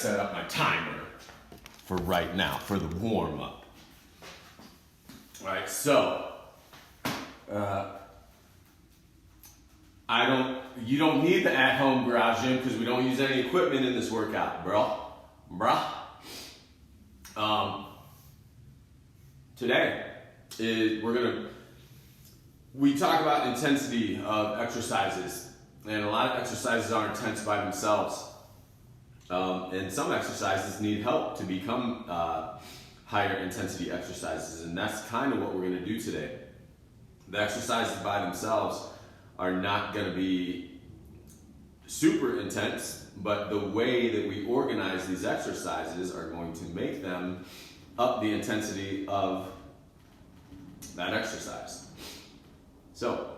set up my timer for right now, for the warm up. All right, so you don't need the at-home garage gym because we don't use any equipment in this workout, bruh. Today we talk about intensity of exercises, and a lot of exercises are intense by themselves, and some exercises need help to become higher intensity exercises, and that's kind of what we're going to do today. The exercises by themselves are not going to be super intense, but the way that we organize these exercises are going to make them up the intensity of that exercise. So,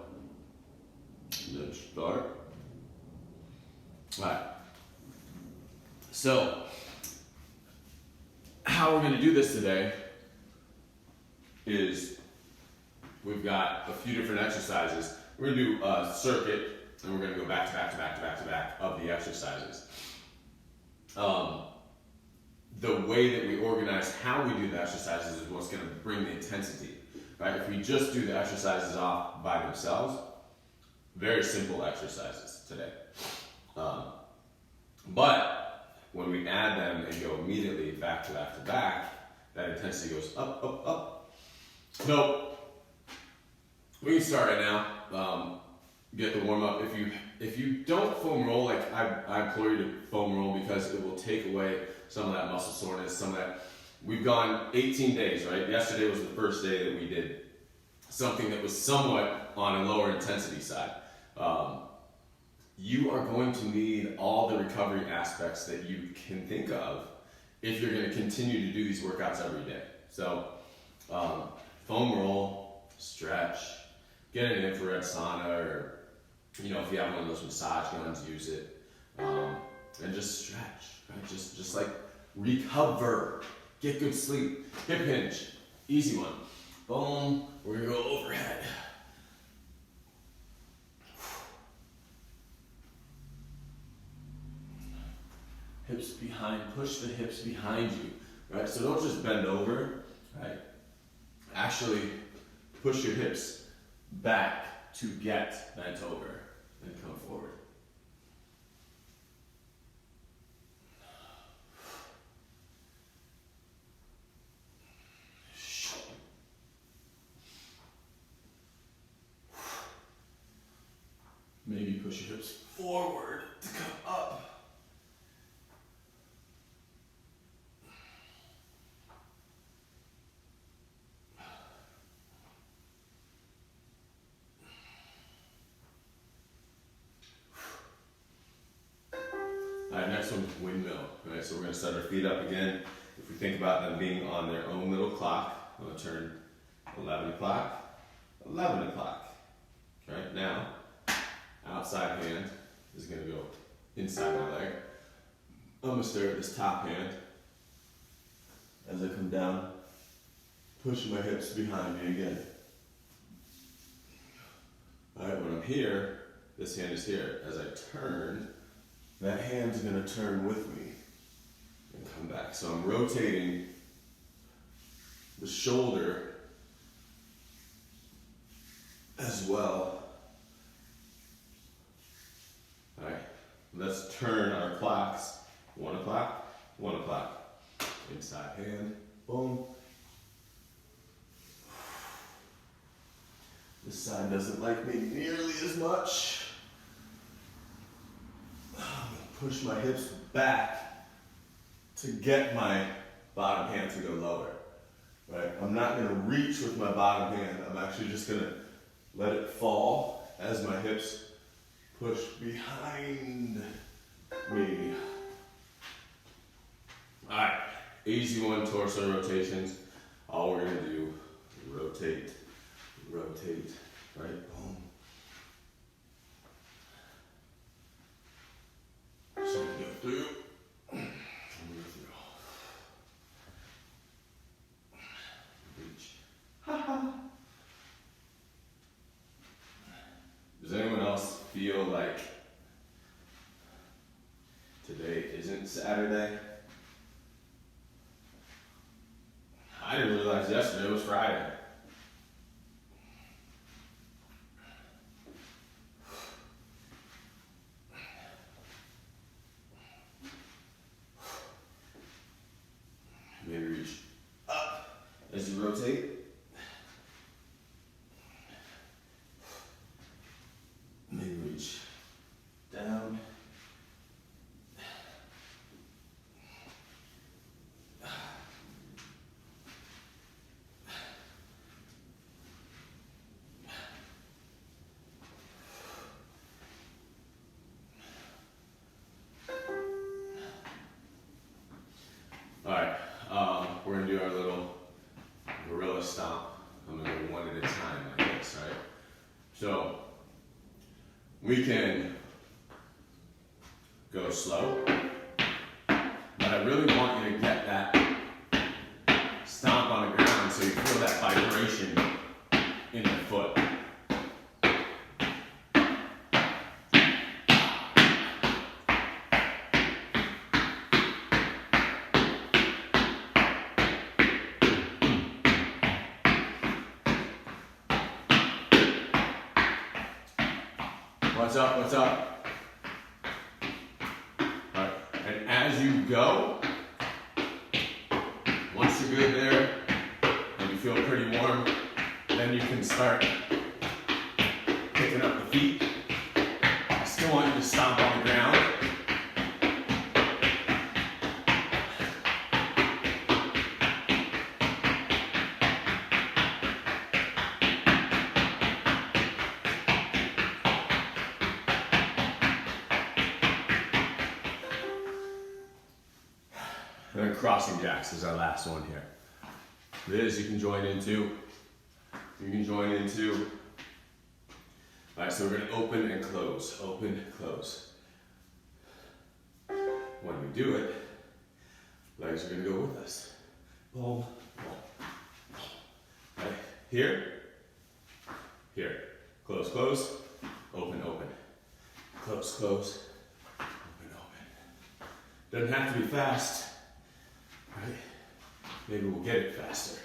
let's start. All right. So, how we're going to do this today is we've got a few different exercises. We're going to do a circuit, and we're going to go back to back to back to back to back of the exercises. The way that we organize how we do the exercises is what's going to bring the intensity, right? If we just do the exercises off by themselves, very simple exercises today. But when we add them and go immediately back to back to back, that intensity goes up, up, up. So we can start right now. Get the warm up. If you don't foam roll, like I implore you to foam roll because it will take away some of that muscle soreness, some of that. We've gone 18 days, right? Yesterday was the first day that we did something that was somewhat on a lower intensity side. You are going to need all the recovery aspects that you can think of if you're going to continue to do these workouts every day. So foam roll, stretch, get an infrared sauna, or if you have one of those massage guns, use it, and just stretch, right? Just like recover, get good sleep, hip hinge, easy one. Boom, we're gonna go overhead. Hips behind, push the hips behind you, right? So don't just bend over, right? Actually push your hips back to get bent over and come forward. Maybe push your hips forward to come up. Alright, next one is windmill. Right, so we're going to set our feet up again. If we think about them being on their own little clock, I'm going to turn 11 o'clock, 11 o'clock. Right, now, outside hand is going to go inside my leg. I'm going to start at this top hand. As I come down, push my hips behind me again. Alright, when I'm here, this hand is here. As I turn, that hand's going to turn with me and come back. So I'm rotating the shoulder as well. All right, let's turn our clocks. 1 o'clock, 1 o'clock. Inside hand, boom. This side doesn't like me nearly as much. Push my hips back to get my bottom hand to go lower, right? I'm not gonna reach with my bottom hand. I'm actually just gonna let it fall as my hips push behind me. All right, easy one, torso rotations. All we're gonna do, rotate, rotate, right? Boom. So we go through, and we go through. Reach. Does anyone else feel like today isn't Saturday? exercise yesterday was Friday. Maybe reach up as you rotate. Maybe reach down. Alright, we're going to do our little gorilla stomp. I'm going to go one at a time like this, right? So, we can go slow, but I really want you to get that stomp on the ground so you feel that vibration in the foot. What's up, what's up? All right, and as you go, once you're good there, and you feel pretty warm, then you can start picking up the feet. I still want you to stomp on the ground. And then crossing jacks is our last one here. This you can join into. You can join into. All right, so we're gonna open and close, open, close. When we do it, legs are gonna go with us. Boom, boom. Right, here, here. Close, close, open, open. Close, close, open, open. Doesn't have to be fast. Right? Maybe we'll get it faster.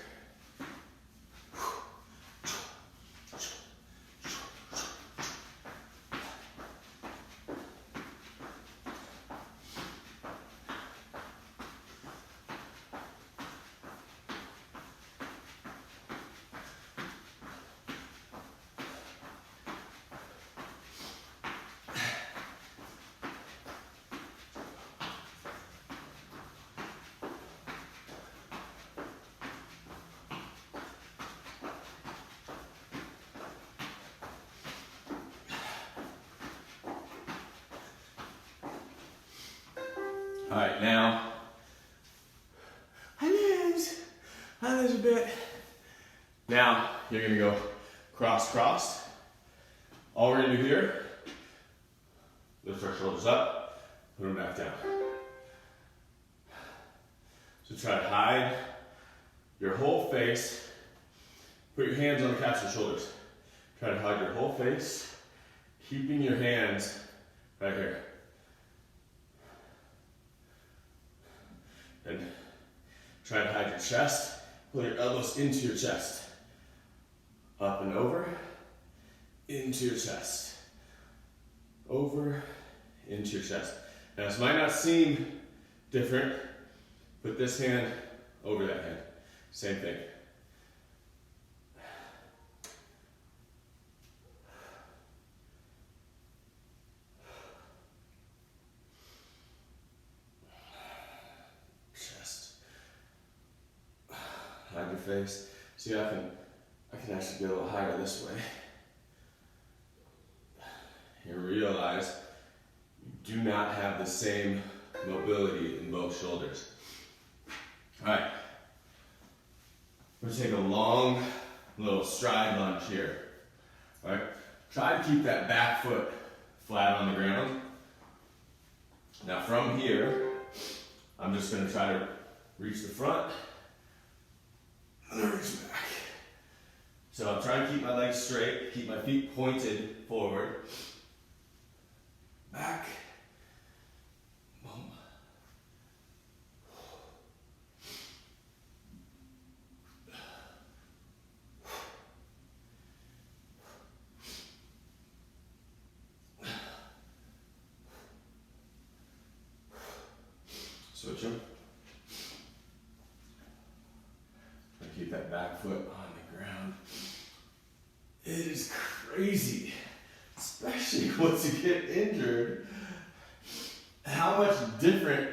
All right, now, highlights a bit. Now, you're gonna go cross, cross. All we're gonna do here, lift our shoulders up, put them back down. So try to hide your whole face. Put your hands on the caps of your shoulders. Try to hide your whole face, keeping your hands right here. And try to hide your chest. Pull your elbows into your chest. Up and over, into your chest. Over, into your chest. Now this might not seem different. Put this hand over that hand. Same thing. Hide your face. See, I can actually get a little higher this way. You realize you do not have the same mobility in both shoulders. All right. We're gonna take a long little stride lunge here. All right. Try to keep that back foot flat on the ground. Now from here, I'm just gonna try to reach the front. And then reach back. So I'm trying to keep my legs straight, keep my feet pointed forward. Back. Boom. Switch them. Keep that back foot on the ground. It is crazy, especially once you get injured, how much different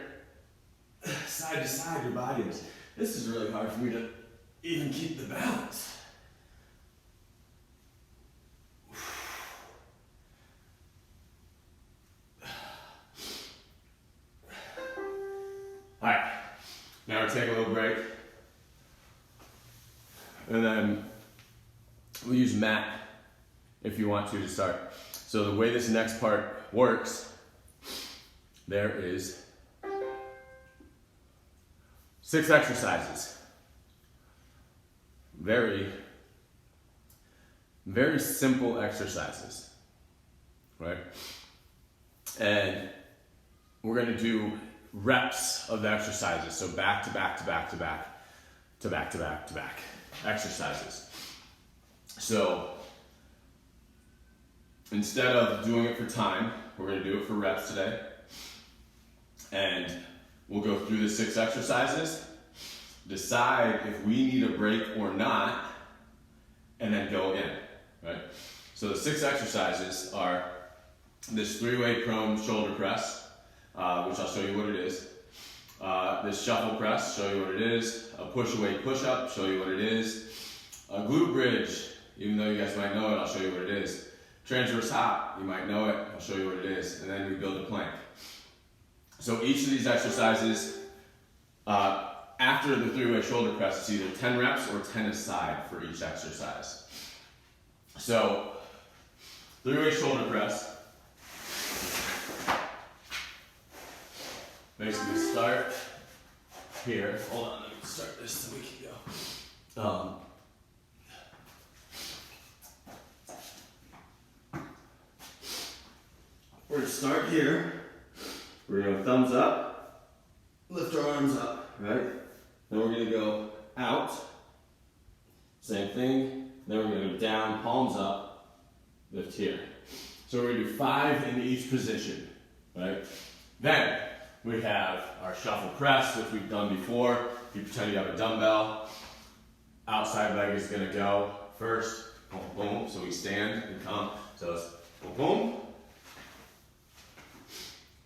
side to side your body is. This is really hard for me to even keep the balance. All right, now we're taking a little break. And then we'll use mat if you want to start. So the way this next part works, there is 6 exercises. Very, very simple exercises, right? And we're gonna do reps of the exercises. So back to back to back to back to back to back to back exercises. So instead of doing it for time, we're going to do it for reps today. And we'll go through the 6 exercises, decide if we need a break or not, and then go in, right? So the 6 exercises are this 3-way prone shoulder press, which I'll show you what it is. This shuffle press, show you what it is. A push away push up, show you what it is. A glute bridge, even though you guys might know it, I'll show you what it is. Transverse hop, you might know it, I'll show you what it is. And then we build a plank. So each of these exercises, after the 3-way shoulder press, it's either 10 reps or 10 aside for each exercise. So 3-way shoulder press. Basically start here. Hold on, let me start this so we can go. We're gonna start here. We're gonna go thumbs up, lift our arms up, right? Then we're gonna go out, same thing. Then we're gonna go down, palms up, lift here. So we're gonna do 5 in each position, right? Then we have our shuffle press, which we've done before. You pretend you have a dumbbell. Outside leg is gonna go first, boom, boom. So we stand and come. So it's boom, boom.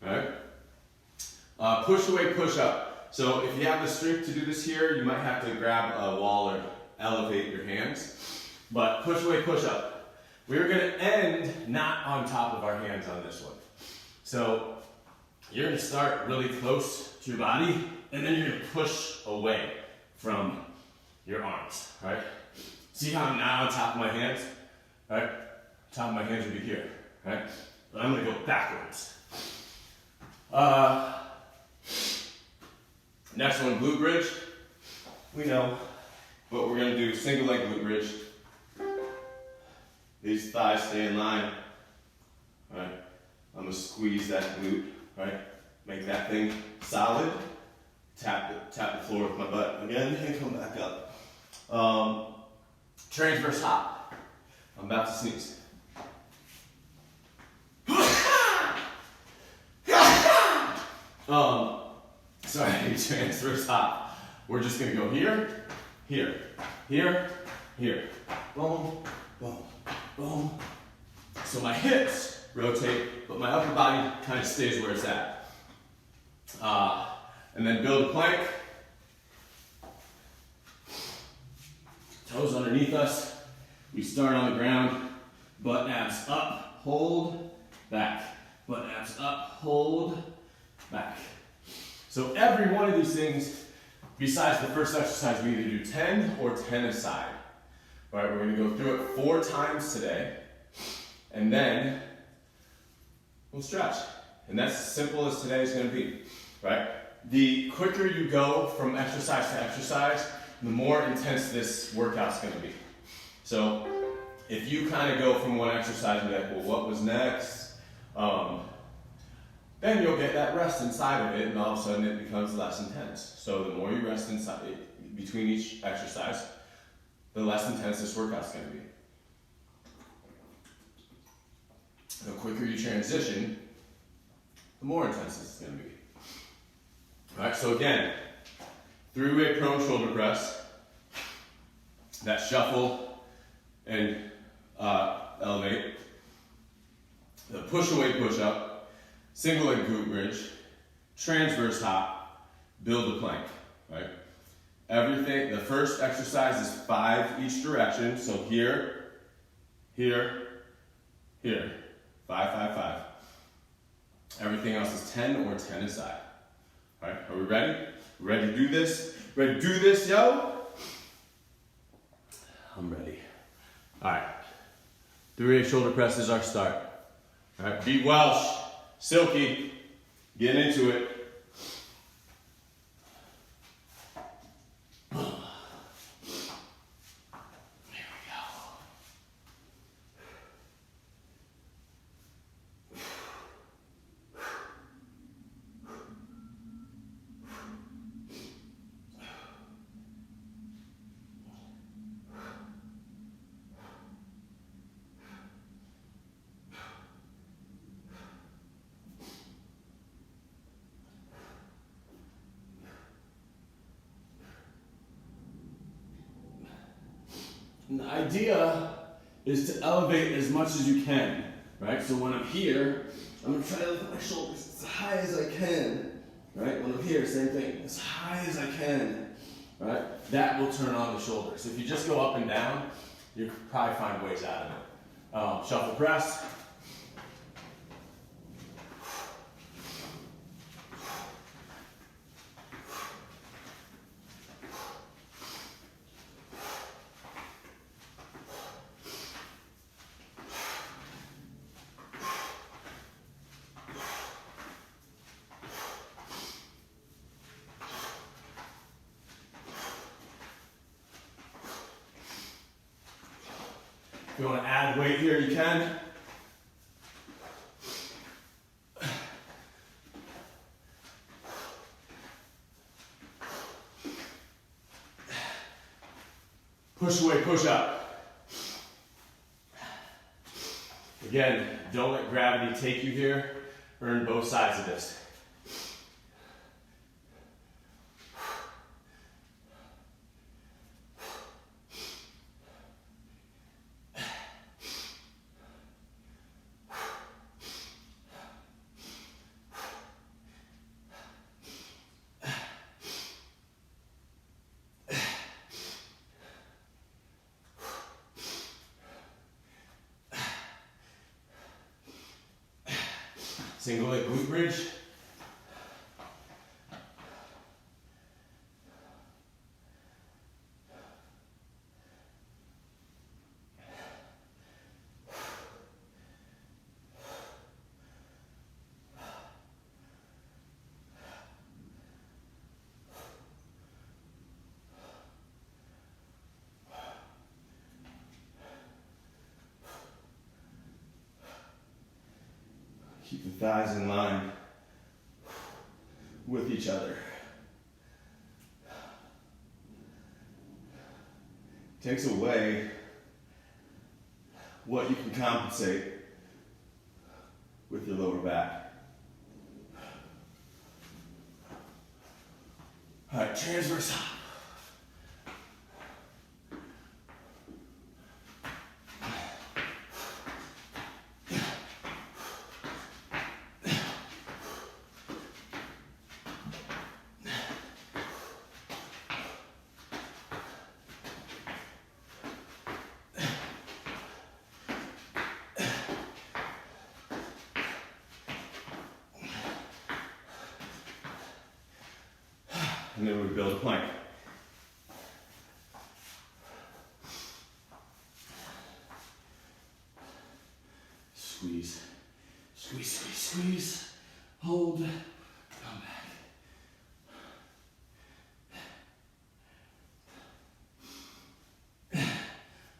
All right? Push away, push up. So if you have the strength to do this here, you might have to grab a wall or elevate your hands. But push away, push up. We're gonna end not on top of our hands on this one. So you're gonna start really close to your body, and then you're gonna push away from your arms, right? See how I'm not on top of my hands, right? Top of my hands would be here, right? But I'm gonna go backwards. Next one, glute bridge. We know, but we're gonna do single leg glute bridge. These thighs stay in line, right? I'm gonna squeeze that glute, right? Make that thing solid. Tap the floor with my butt again and come back up. Transverse hop. I'm about to sneeze. Sorry, transverse hop. We're just gonna go here, here, here, here. Boom, boom, boom. So my hips rotate, but my upper body kind of stays where it's at. And then build a plank. Toes underneath us. We start on the ground. Butt abs up, hold, back. Butt abs up, hold, back. So every one of these things, besides the first exercise, we either do 10 or 10 aside. All right, we're gonna go through it 4 times today, and then we'll stretch. And that's as simple as today is gonna be, right? The quicker you go from exercise to exercise, the more intense this workout's gonna be. So if you kind of go from one exercise and be like, well, what was next? Then you'll get that rest inside of it, and all of a sudden it becomes less intense. So the more you rest inside between each exercise, the less intense this workout's gonna be. The quicker you transition, the more intense this is gonna be. All right, so again, three-way prone shoulder press, that shuffle and elevate, the push-away push-up, single leg glute bridge, transverse hop, build a plank, right? Everything, the first exercise is 5 each direction, so here, here, here, 5, 5, 5. Everything else is 10 or 10 aside. All right, are we ready? Ready to do this? Ready to do this, yo? I'm ready. All right, 3-way shoulder press is our start. All right, beat Welsh, Silky, get into it. And the idea is to elevate as much as you can, right? So when I'm here, I'm gonna try to lift my shoulders as high as I can, right? When I'm here, same thing, as high as I can, right? That will turn on the shoulders. If you just go up and down, you could probably find ways out of it. Shuffle press. If you want to add weight here, you can. Push away, push up. Again, don't let gravity take you here. Earn both sides of this. Single leg glute bridge. Keep the thighs in line with each other. Takes away what you can compensate with your lower back. All right, transverse hop. And then we build a plank. Squeeze, squeeze, squeeze, squeeze. Hold, come back.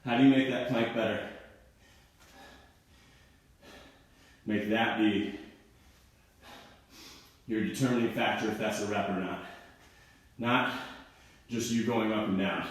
How do you make that plank better? Make that be your determining factor if that's a rep or not. Not just you going up and down.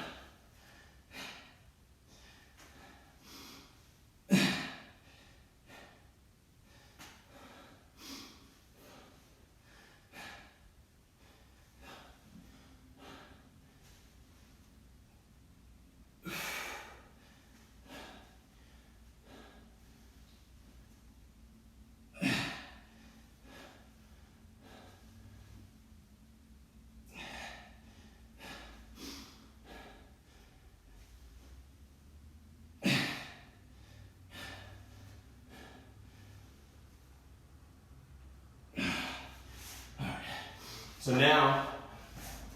So now,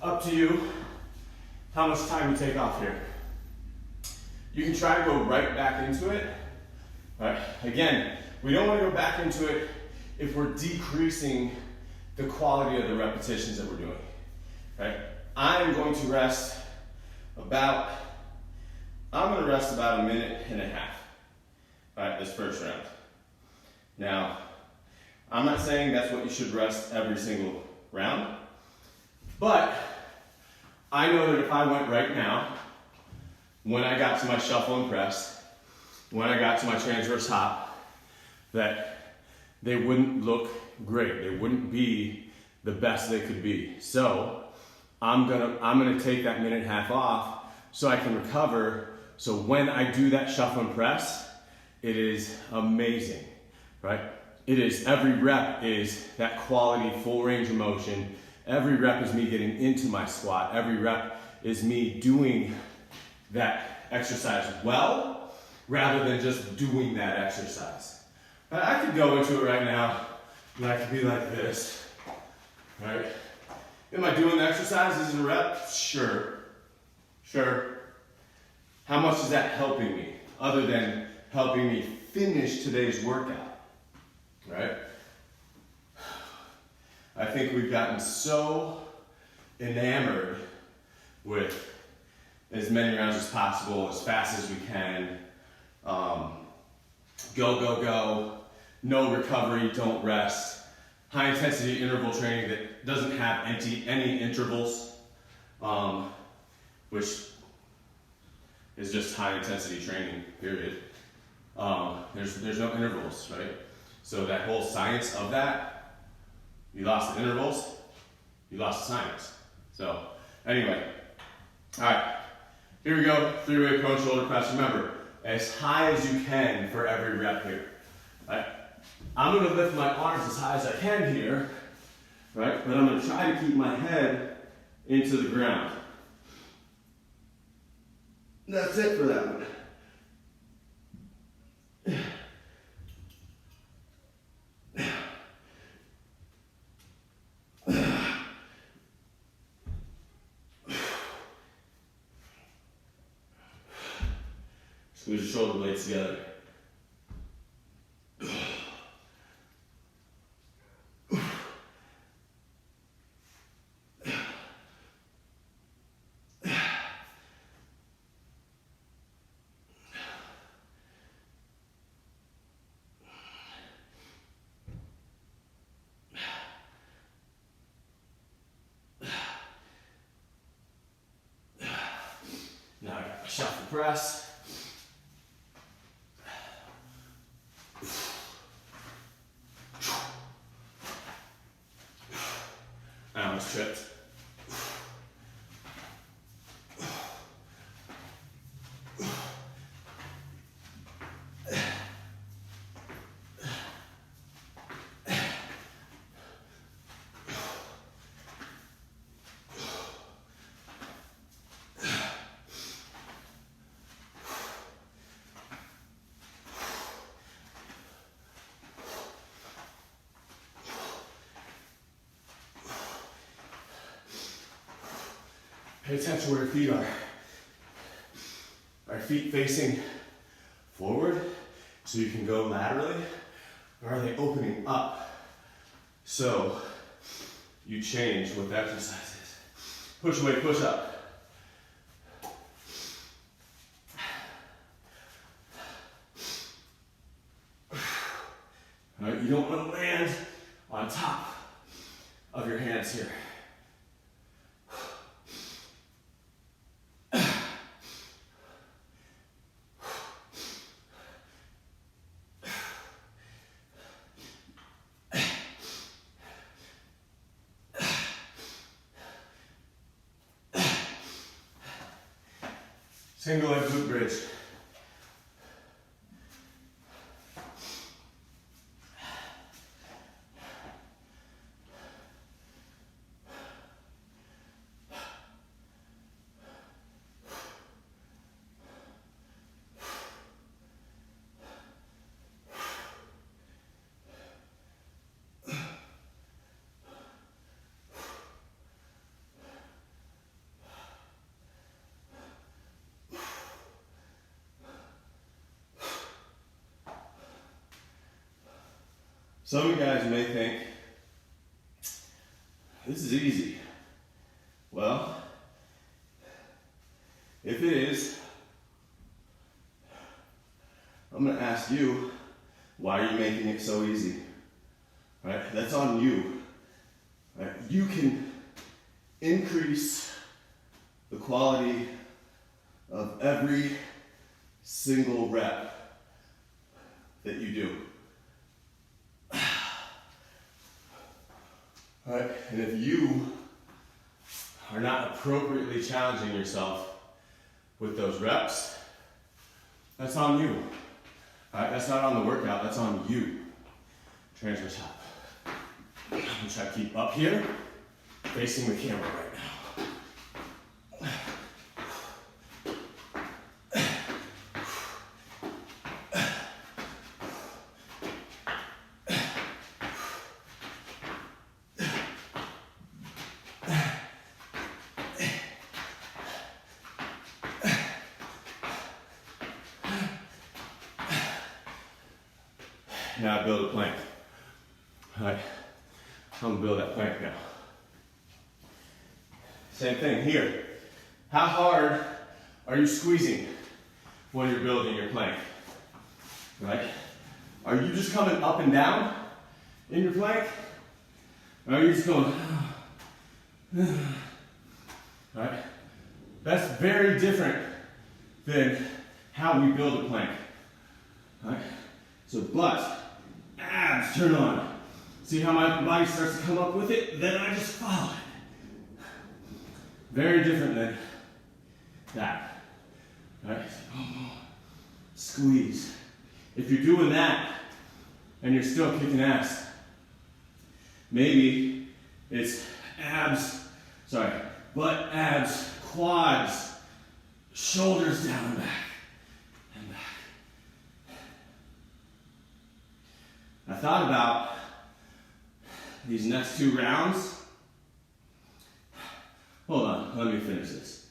up to you how much time you take off here. You can try to go right back into it. All right. Again, we don't want to go back into it if we're decreasing the quality of the repetitions that we're doing. Right? I'm going to rest about a minute and a half. All right, this first round. Now, I'm not saying that's what you should rest every single round, but I know that if I went right now, when I got to my shuffle and press, when I got to my transverse hop, that they wouldn't look great. They wouldn't be the best they could be. So I'm gonna take that minute and a half off so I can recover. So when I do that shuffle and press, it is amazing, right? It is, every rep is that quality full range of motion. Every rep is me getting into my squat. Every rep is me doing that exercise well, rather than just doing that exercise. I could go into it right now, and I could be like this, right? Am I doing the exercises in a rep? Sure. How much is that helping me, other than helping me finish today's workout, right? I think we've gotten so enamored with as many rounds as possible, as fast as we can. Go. No recovery, don't rest. High intensity interval training that doesn't have any intervals, which is just high intensity training, period. There's no intervals, right? So that whole science of that, you lost the intervals, you lost the science. So anyway, all right, here we go, three-way prone shoulder press. Remember, as high as you can for every rep here, right? I'm gonna lift my arms as high as I can here, right? But I'm gonna try to keep my head into the ground. That's it for that one. Squeeze your shoulder blades together. Now I got my shuffle press. I almost tripped. Pay attention where your feet are. Are feet facing forward so you can go laterally? Or are they opening up so you change with exercises? Push away, push up. All right, you don't want to land on top of your hands here. Single leg glute bridge. Some of you guys may think, this is easy. Well, if it is, I'm gonna ask you, why are you making it so easy? Right? That's on you. Right? You can increase the quality of every single rep that you do. All right? And if you are not appropriately challenging yourself with those reps, that's on you. All right? That's not on the workout, that's on you. Transfer top. I'm gonna try to keep up here, facing the camera right now. Now I build a plank. All right, I'm gonna build that plank now. Same thing here. How hard are you squeezing when you're building your plank? Right? Are you just coming up and down in your plank? Or are you just going, right? That's very different than how we build a plank. Right? So butt, abs, turn on. See how my body starts to come up with it? Then I just follow it. Very different than that. Right? Squeeze. If you're doing that and you're still kicking ass, maybe it's butt, abs, quads, shoulders down and back. I thought about these next 2 rounds. Hold on, let me finish this.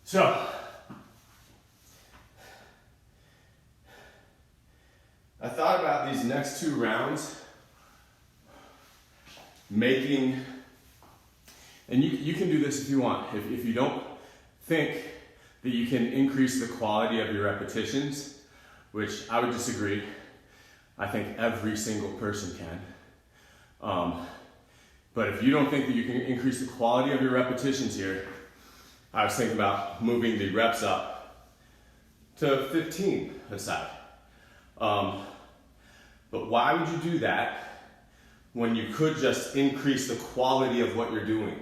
So, I thought about these next 2 rounds making, and you can do this if you want. If you don't think that you can increase the quality of your repetitions, which I would disagree. I think every single person can. But if you don't think that you can increase the quality of your repetitions here, I was thinking about moving the reps up to 15 aside. But why would you do that when you could just increase the quality of what you're doing,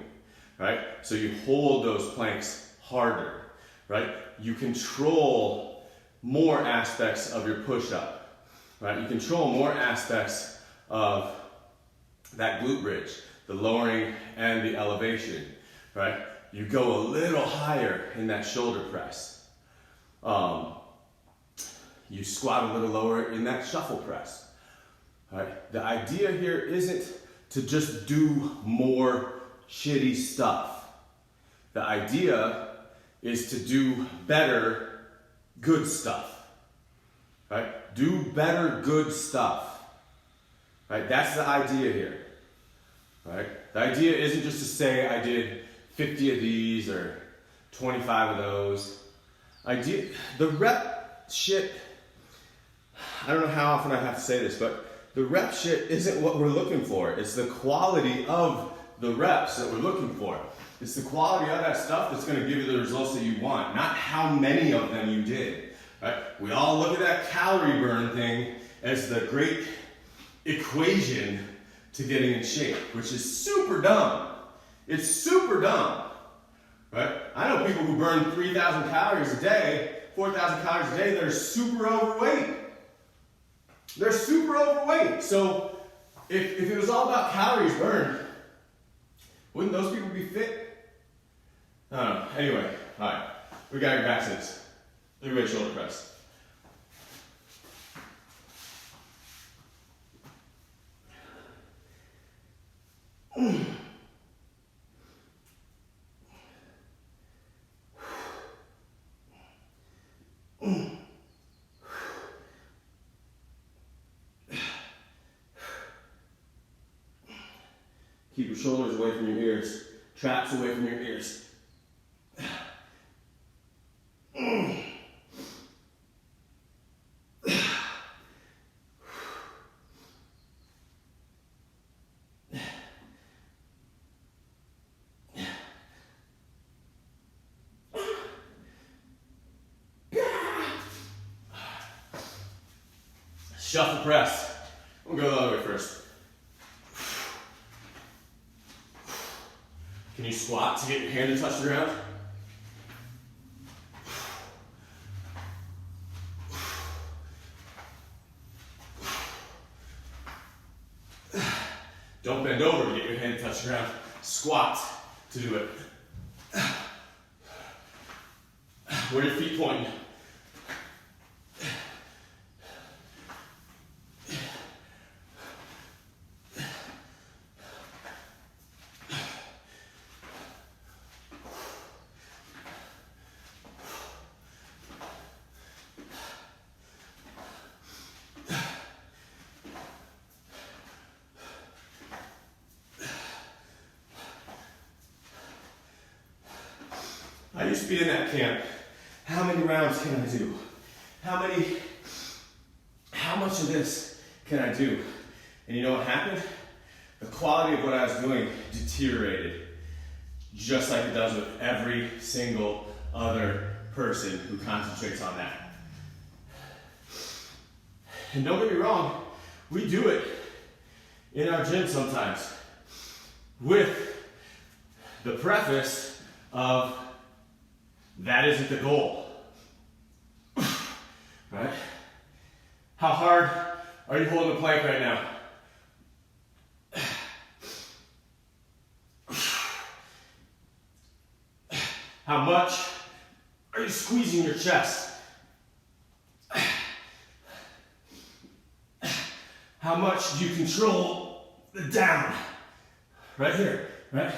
right? So you hold those planks harder, right? You control more aspects of your push-up, right? You control more aspects of that glute bridge, the lowering and the elevation, right? You go a little higher in that shoulder press. You squat a little lower in that shuffle press. Right? The idea here isn't to just do more shitty stuff. The idea is to do better, good stuff. Right? Do better, good stuff. Right? That's the idea here. Right? The idea isn't just to say I did 50 of these or 25 of those. The rep shit, I don't know how often I have to say this, but the rep shit isn't what we're looking for. It's the quality of the reps that we're looking for. It's the quality of that stuff that's going to give you the results that you want, not how many of them you did. Right? We all look at that calorie burn thing as the great equation to getting in shape, which is super dumb. It's super dumb. Right? I know people who burn 3,000 calories a day, 4,000 calories a day, that are super overweight. They're super overweight. So if it was all about calories burned, wouldn't those people be fit? I don't know. Anyway, all right, we got your back to this. 3-way shoulder press. Keep your shoulders away from your ears, traps away from your ears. Shuffle press. We'll go the other way first. Can you squat to get your hand to touch the ground? Don't bend over to get your hand to touch the ground. Squat to do it. Where are your feet pointing? I used to be in that camp. How many rounds can I do? How much of this can I do? And you know what happened? The quality of what I was doing deteriorated, just like it does with every single other person who concentrates on that. And don't get me wrong, we do it in our gym sometimes with the preface of that isn't the goal, right? How hard are you holding the plank right now? How much are you squeezing your chest? How much do you control the down? Right here, right?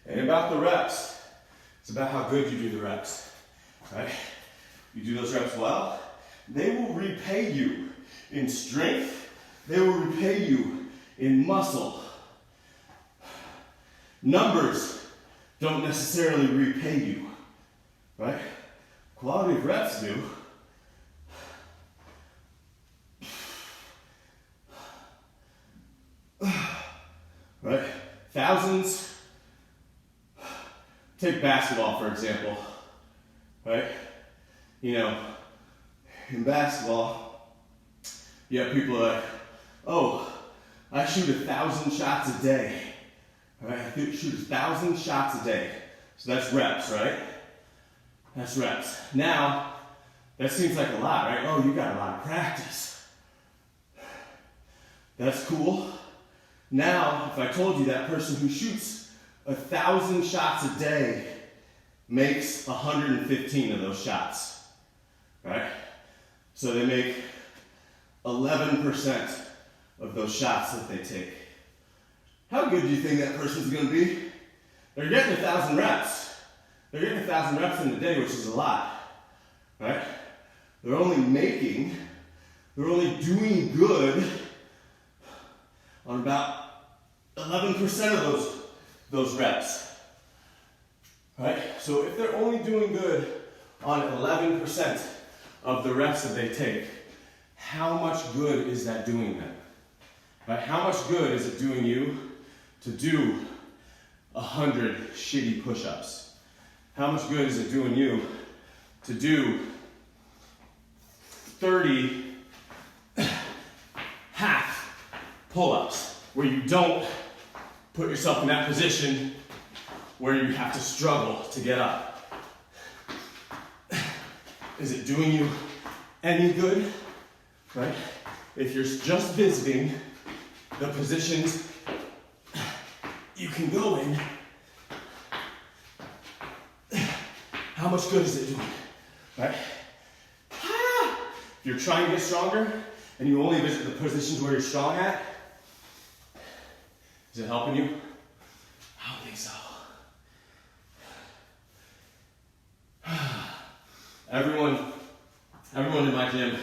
Ain't about the reps. It's about how good you do the reps, right? You do those reps well, they will repay you in strength. They will repay you in muscle. Numbers don't necessarily repay you, right? Quality of reps do. Right? Thousands. Take basketball, for example, right? You know, in basketball, you have people like, oh, I shoot 1,000 shots a day, right? I shoot 1,000 shots a day. So that's reps, right? That's reps. Now, that seems like a lot, right? Oh, you got a lot of practice. That's cool. Now, if I told you that person who shoots 1,000 shots a day makes 115 of those shots, right? So they make 11% of those shots that they take. How good do you think that person's gonna be? They're getting 1,000 reps. They're getting 1,000 reps in a day, which is a lot, right? They're only doing good on about 11% of those reps, right? So if they're only doing good on 11% of the reps that they take, how much good is that doing them? Right? How much good is it doing you to do 100 shitty push-ups? How much good is it doing you to do 30 half pull-ups where you don't put yourself in that position where you have to struggle to get up. Is it doing you any good? Right? If you're just visiting the positions you can go in, how much good is it doing? Right? If you're trying to get stronger and you only visit the positions where you're strong at, is it helping you? I don't think so. Everyone in my gym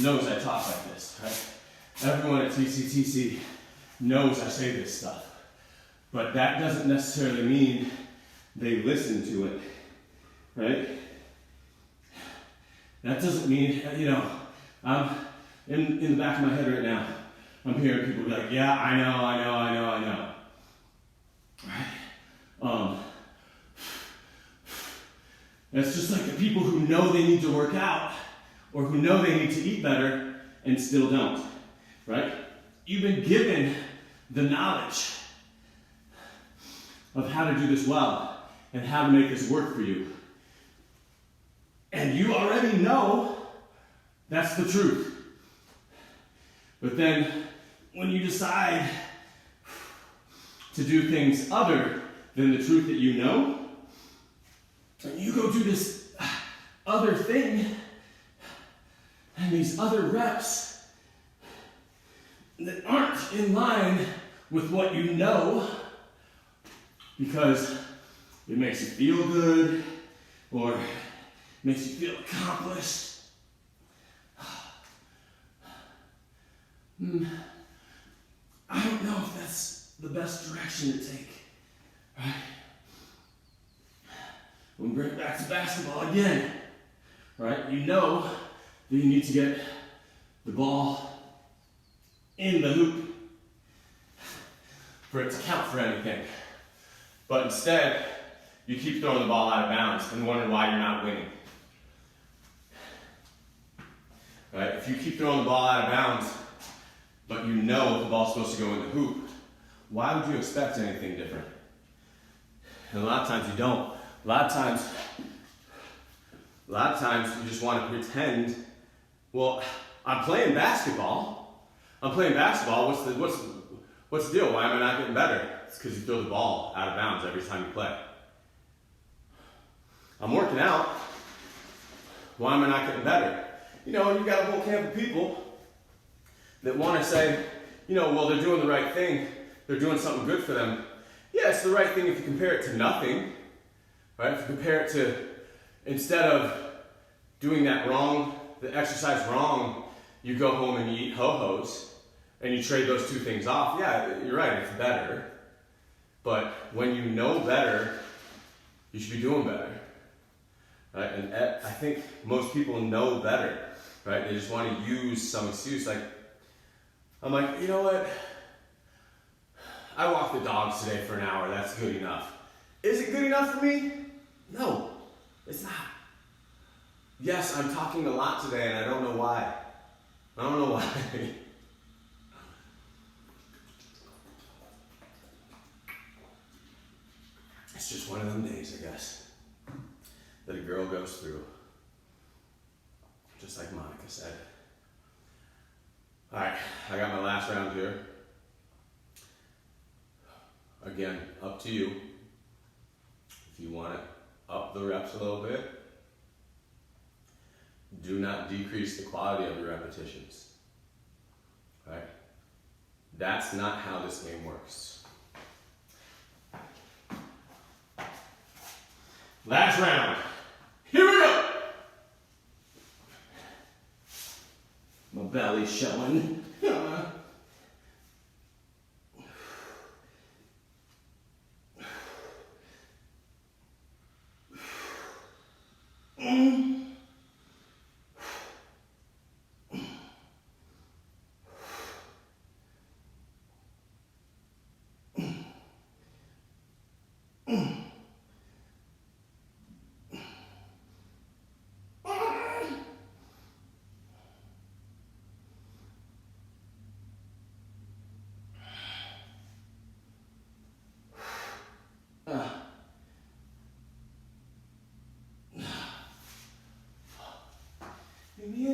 knows I talk like this, right? Everyone at TCTC knows I say this stuff. But that doesn't necessarily mean they listen to it, right? That doesn't mean, I'm in the back of my head right now, I'm hearing people be like, yeah, I know. Right? That's just like the people who know they need to work out or who know they need to eat better and still don't, right? You've been given the knowledge of how to do this well and how to make this work for you. And you already know that's the truth. But then when you decide to do things other than the truth that you know, and you go do this other thing and these other reps that aren't in line with what you know because it makes you feel good or makes you feel accomplished. I don't know if that's the best direction to take, right? We bring it back to basketball again, right? You know that you need to get the ball in the hoop for it to count for anything. But instead, you keep throwing the ball out of bounds and wonder why you're not winning. Right? If you keep throwing the ball out of bounds, but you know the ball's supposed to go in the hoop, why would you expect anything different? And a lot of times you don't. A lot of times you just want to pretend, well, I'm playing basketball. What's the deal? Why am I not getting better? It's because you throw the ball out of bounds every time you play. I'm working out. Why am I not getting better? You've got a whole camp of people that want to say, well, they're doing the right thing. They're doing something good for them. Yeah, it's the right thing if you compare it to nothing, right? If you compare it to, instead of doing that wrong, the exercise wrong, you go home and you eat ho-hos and you trade those two things off. Yeah, you're right, it's better. But when you know better, you should be doing better. Right? And I think most people know better, right? They just want to use some excuse. I'm like, you know what? I walked the dogs today for an hour. That's good enough. Is it good enough for me? No, it's not. Yes, I'm talking a lot today, and I don't know why. It's just one of them days, I guess, that a girl goes through. Just like Monica said. All right, I got my last round here. Again, up to you. If you want to up the reps a little bit, do not decrease the quality of your repetitions. Right? That's not how this game works. Last round. Here we go. My belly's showing.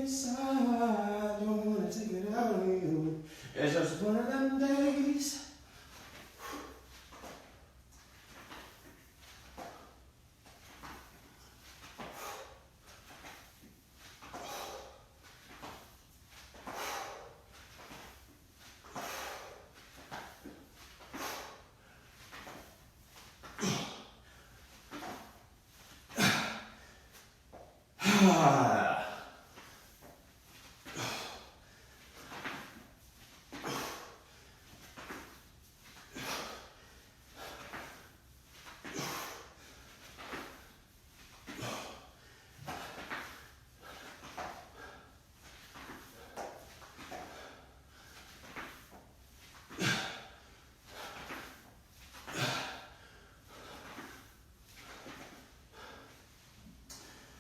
inside, don't wanna take it out on you. It's just one of them days.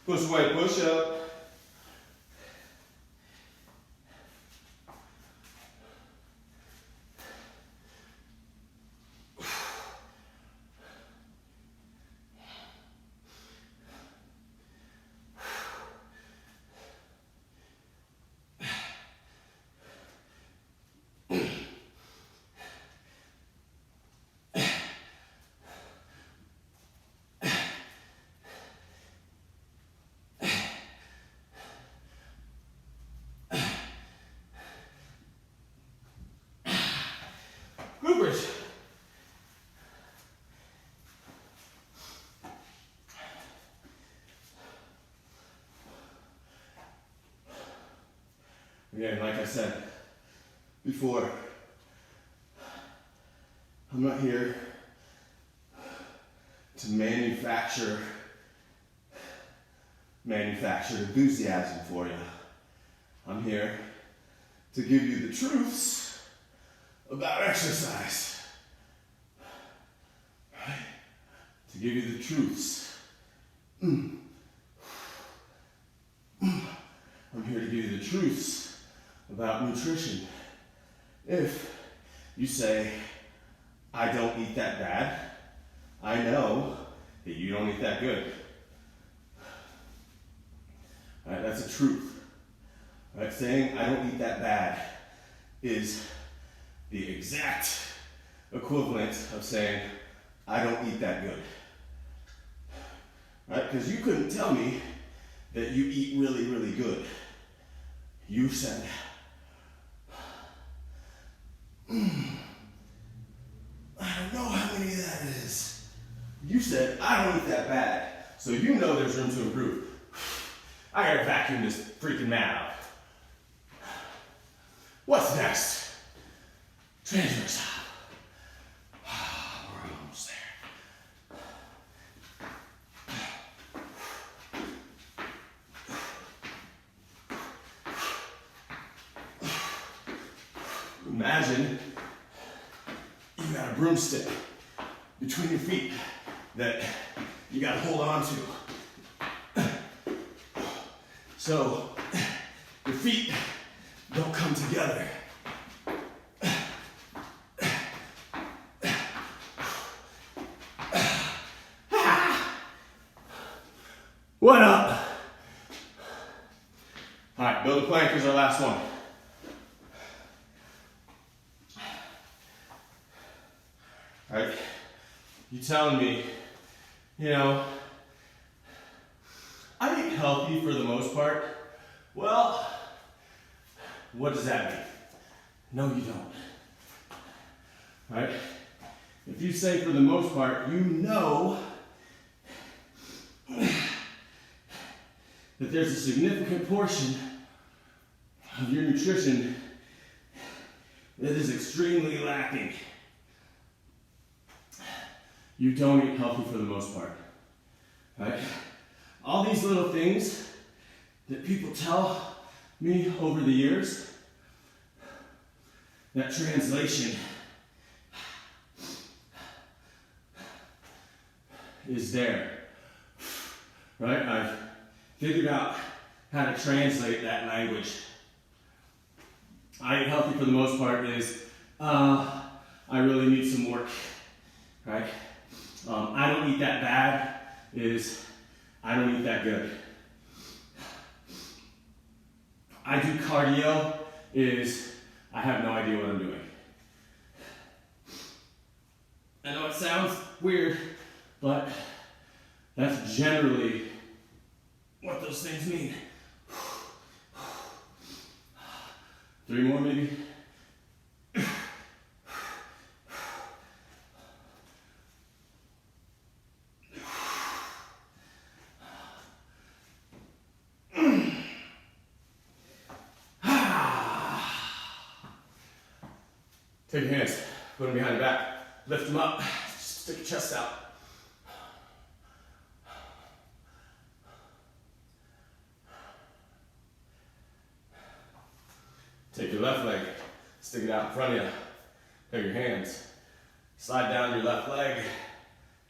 Push away, push up. Groupers. Again, like I said before, I'm not here to manufacture enthusiasm for you. I'm here to give you the truths about exercise. Right? To give you the truths. I'm here to give you the truths about nutrition. If you say, I don't eat that bad, I know that you don't eat that good. All right, that's a truth. All right, saying I don't eat that bad is the exact equivalent of saying I don't eat that good. All right, because you couldn't tell me that you eat really, really good. You said, I don't know how many that is. You said, I don't eat that bad. So you know there's room to improve. I gotta vacuum this freaking mat out. What's next? Transverse. We're almost there. Imagine you got a broomstick between your feet that you gotta hold on to. So your feet don't come together. What up? All right, build a plank is our last one. All right, you telling me, you know, I eat healthy for the most part. Well, what does that mean? No, you don't. All right? If you say for the most part, you know that there's a significant portion of your nutrition that is extremely lacking. You don't eat healthy for the most part. Right? All these little things that people tell me over the years, that translation is there. Right? I've figured out how to translate that language. I eat healthy for the most part is, I really need some work. Right? I don't eat that bad is, I don't eat that good. I do cardio is I have no idea what I'm doing. I know it sounds weird, but that's generally what those things mean. 3 more maybe. Take your hands, put them behind your back, lift them up, stick your chest out. Take your left leg, stick it out in front of you. Take your hands, slide down your left leg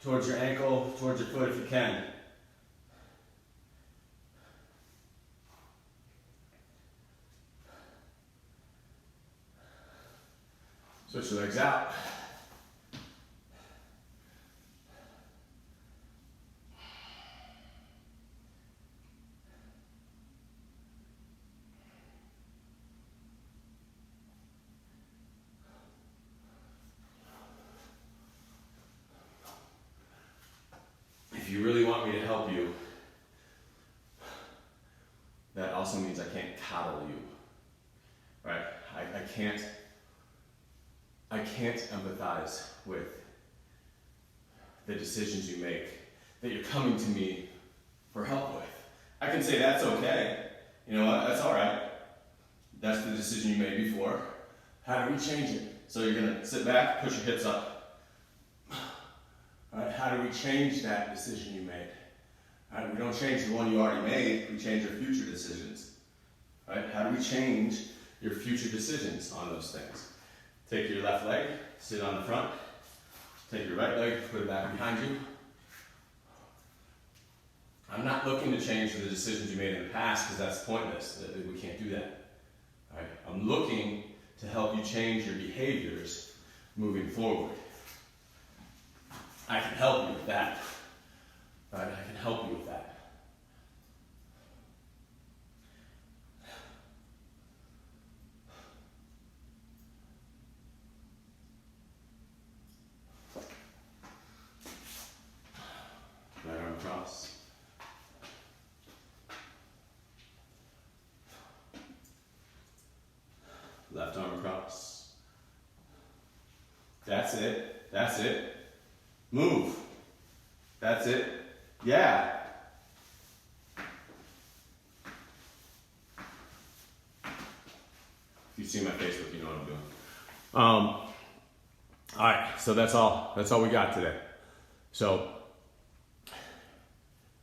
towards your ankle, towards your foot if you can. Switch your legs out. If you really want me to help you, that also means I can't coddle you, right? I can't empathize with the decisions you make that you're coming to me for help with. I can say that's okay. You know what? That's all right. That's the decision you made before. How do we change it? So you're gonna sit back, push your hips up. All right, how do we change that decision you made? All right, we don't change the one you already made, we change your future decisions. All right, how do we change your future decisions on those things? Take your left leg, sit on the front. Take your right leg, put it back behind you. I'm not looking to change the decisions you made in the past because that's pointless. We can't do that. All right? I'm looking to help you change your behaviors moving forward. I can help you with that. All right? I can help you with that. Right arm across. Left arm across. That's it. That's it. Move. That's it. Yeah. If you see my Facebook, you know what I'm doing. All right, so that's all we got today. So,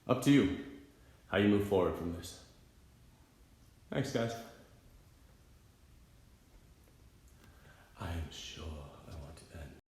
up to you how you move forward from this. Thanks, guys.